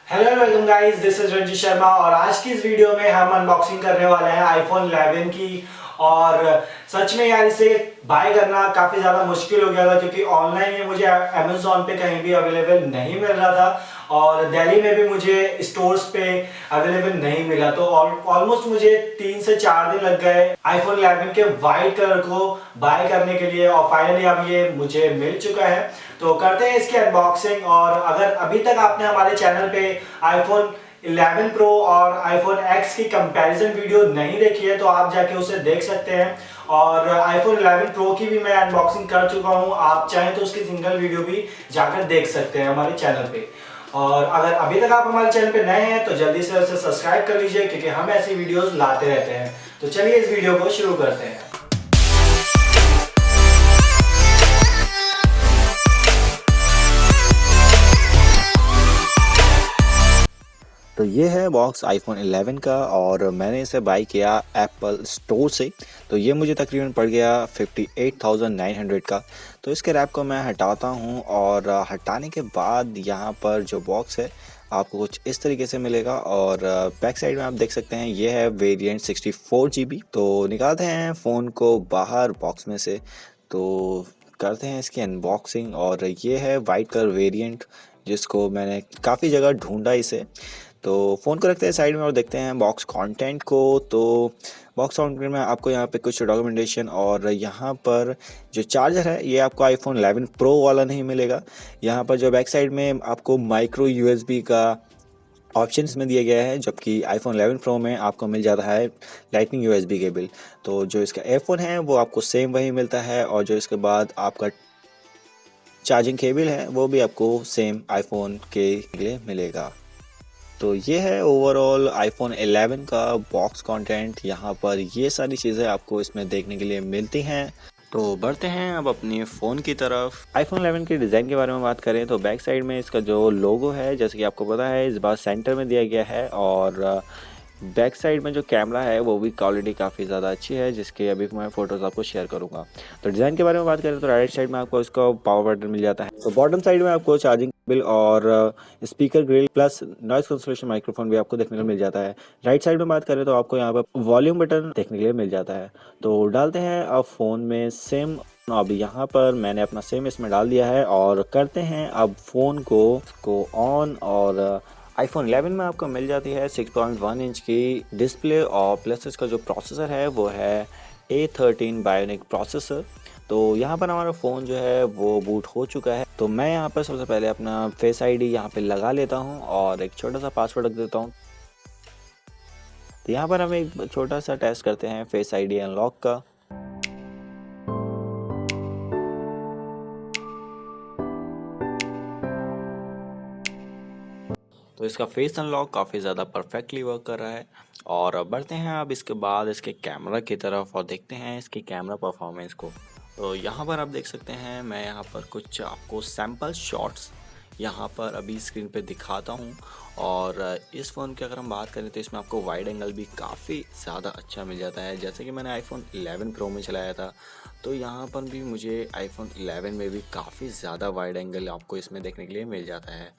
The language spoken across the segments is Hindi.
Hello welcome guys, this is Ranjit Sharma और आज की इस वीडियो में हम अनबॉक्सिंग करने वाले हैं आईफोन 11 की। और सच में यार इसे बाय करना काफ़ी ज़्यादा मुश्किल हो गया था क्योंकि ऑनलाइन ये मुझे अमेज़ॉन पे कहीं भी अवेलेबल नहीं मिल रहा था और दिल्ली में भी मुझे स्टोर्स पे अवेलेबल नहीं मिला। तो ऑलमोस्ट मुझे 3 से 4 दिन लग गए आईफोन 11 के वाइट कलर को बाय करने के लिए और फाइनली अब ये मुझे मिल चुका है। तो करते हैं इसकी अनबॉक्सिंग। और अगर अभी तक आपने हमारे चैनल पे आईफोन 11 प्रो और आईफोन X की कंपैरिजन वीडियो नहीं देखी है तो आप जाके उसे देख सकते हैं। और आईफोन 11 प्रो की भी मैं अनबॉक्सिंग कर चुका हूं, आप चाहें तो उसकी सिंगल वीडियो भी जाकर देख सकते हैं हमारे चैनल पे। और अगर अभी तक आप हमारे चैनल पे नए हैं तो जल्दी से उसे सब्सक्राइब कर लीजिए क्योंकि हम ऐसी वीडियोस लाते रहते हैं। तो चलिए इस वीडियो को शुरू करते हैं। तो ये है बॉक्स आईफोन 11 का और मैंने इसे बाई किया एप्पल स्टोर से। तो ये मुझे तकरीबन पड़ गया 58,900 का। तो इसके रैप को मैं हटाता हूँ और हटाने के बाद यहाँ पर जो बॉक्स है आपको कुछ इस तरीके से मिलेगा। और बैक साइड में आप देख सकते हैं ये है वेरिएंट 64 GB। तो निकालते हैं फ़ोन को बाहर बॉक्स में से, तो करते हैं इसकी अनबॉक्सिंग। और ये है वाइट कलर वेरिएंट जिसको मैंने काफ़ी जगह ढूंढा इसे। तो फ़ोन को रखते हैं साइड में और देखते हैं बॉक्स कंटेंट को। तो बॉक्स कंटेंट में आपको यहाँ पे कुछ डॉक्यूमेंटेशन और यहाँ पर जो चार्जर है ये आपको आईफोन 11 प्रो वाला नहीं मिलेगा। यहाँ पर जो बैक साइड में आपको माइक्रो यूएसबी का ऑप्शन इसमें दिया गया है, जबकि आईफोन 11 प्रो में आपको मिल जाता है लाइटनिंग यूएसबी केबल। तो जो इसका एयरफोन है वो आपको सेम वही मिलता है और जो इसके बाद आपका चार्जिंग केबल है वो भी आपको सेम आईफोन के लिए मिलेगा। तो ये है ओवरऑल आईफोन 11 का बॉक्स कंटेंट। यहाँ पर ये सारी चीज़ें आपको इसमें देखने के लिए मिलती हैं। तो बढ़ते हैं अब अपने फ़ोन की तरफ। आईफोन 11 के डिज़ाइन के बारे में बात करें तो बैक साइड में इसका जो लोगो है जैसे कि आपको पता है इस बार सेंटर में दिया गया है। और बैक साइड में जो कैमरा है वो भी क्वालिटी काफ़ी ज़्यादा अच्छी है, जिसके अभी मैं फ़ोटोज़ आपको शेयर करूँगा। तो डिज़ाइन के बारे में बात करें तो राइट साइड में आपको इसका पावर बटन मिल जाता है। तो बॉटम साइड में आपको चार्जिंग केबल और speaker grill plus noise cancellation microphone भी आपको देखने को मिल जाता है। राइट साइड में बात करें तो आपको यहाँ पर वॉल्यूम बटन देखने के लिए मिल जाता है। तो डालते हैं अब फ़ोन में सिम। अब यहाँ पर मैंने अपना सिम इसमें डाल दिया है और करते हैं अब फ़ोन को ऑन। और आईफोन 11 में आपको मिल जाती है 6.1 इंच की डिस्प्ले और प्लस इसका जो प्रोसेसर है वो है A13 बायोनिक प्रोसेसर। तो यहाँ पर हमारा फ़ोन जो है वो बूट हो चुका है। तो मैं यहाँ पर सबसे पहले अपना फेस आईडी यहाँ पे लगा लेता हूँ और एक छोटा सा पासवर्ड रख देता हूँ। तो यहाँ पर हम एक छोटा सा टेस्ट करते हैं फेस आईडी अनलॉक का। तो इसका फेस अनलॉक काफ़ी ज़्यादा परफेक्टली वर्क कर रहा है। और अब बढ़ते हैं अब इसके बाद इसके कैमरा की तरफ और देखते हैं इसकी कैमरा परफॉर्मेंस को। तो यहाँ पर आप देख सकते हैं मैं यहाँ पर कुछ आपको सैम्पल शॉट्स यहाँ पर अभी स्क्रीन पे दिखाता हूँ। और इस फ़ोन की अगर हम बात करें तो इसमें आपको वाइड एंगल भी काफ़ी ज़्यादा अच्छा मिल जाता है। जैसे कि मैंने आईफोन 11 प्रो में चलाया था तो यहाँ पर भी मुझे आईफोन 11 में भी काफ़ी ज़्यादा वाइड एंगल आपको इसमें देखने के लिए मिल जाता है।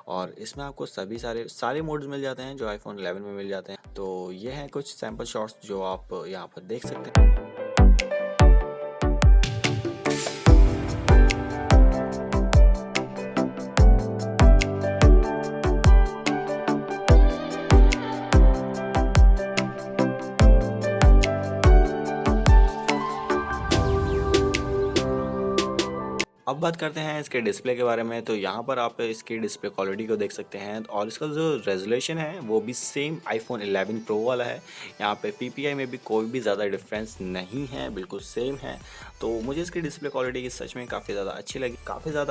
और इसमें आपको सभी सारे मोड्स मिल जाते हैं जो आईफोन 11 में मिल जाते हैं। तो ये हैं कुछ सैम्पल शॉट्स जो आप यहाँ पर देख सकते हैं। अब बात करते हैं इसके डिस्प्ले के बारे में। तो यहाँ पर आप इसकी डिस्प्ले क्वालिटी को देख सकते हैं और इसका जो रेजोल्यूशन है वो भी सेम आईफोन 11 प्रो वाला है। यहाँ पे PPI में भी कोई भी ज़्यादा डिफरेंस नहीं है, बिल्कुल सेम है। तो मुझे इसकी डिस्प्ले क्वालिटी की सच में काफ़ी ज़्यादा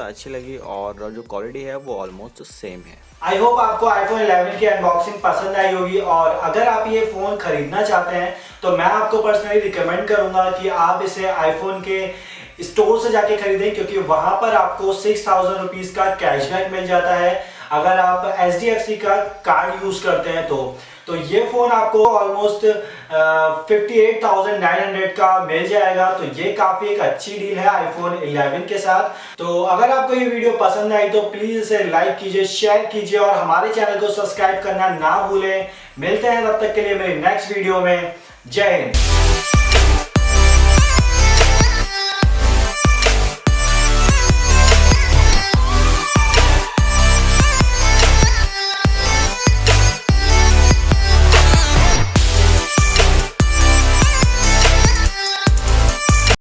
अच्छी लगी और जो क्वालिटी है वो ऑलमोस्ट सेम है। आई होप आपको आईफोन 11 की अनबॉक्सिंग पसंद आई होगी और अगर आप ये फ़ोन खरीदना चाहते हैं तो मैं आपको पर्सनली रिकमेंड करूंगा कि आप इसे आईफोन के स्टोर से जाके खरीदें क्योंकि वहां पर आपको 6,000 रुपीज़ का कैशबैक मिल जाता है अगर आप HDFC का कार्ड यूज करते हैं तो ये फोन आपको ऑलमोस्ट 58,900 का मिल जाएगा। तो ये काफी एक अच्छी डील है आईफोन 11 के साथ। तो अगर आपको ये वीडियो पसंद आई तो प्लीज इसे लाइक कीजिए, शेयर कीजिए और हमारे चैनल को सब्सक्राइब करना ना भूलें। मिलते हैं तब तक के लिए मेरे नेक्स्ट वीडियो में। जय हिंद।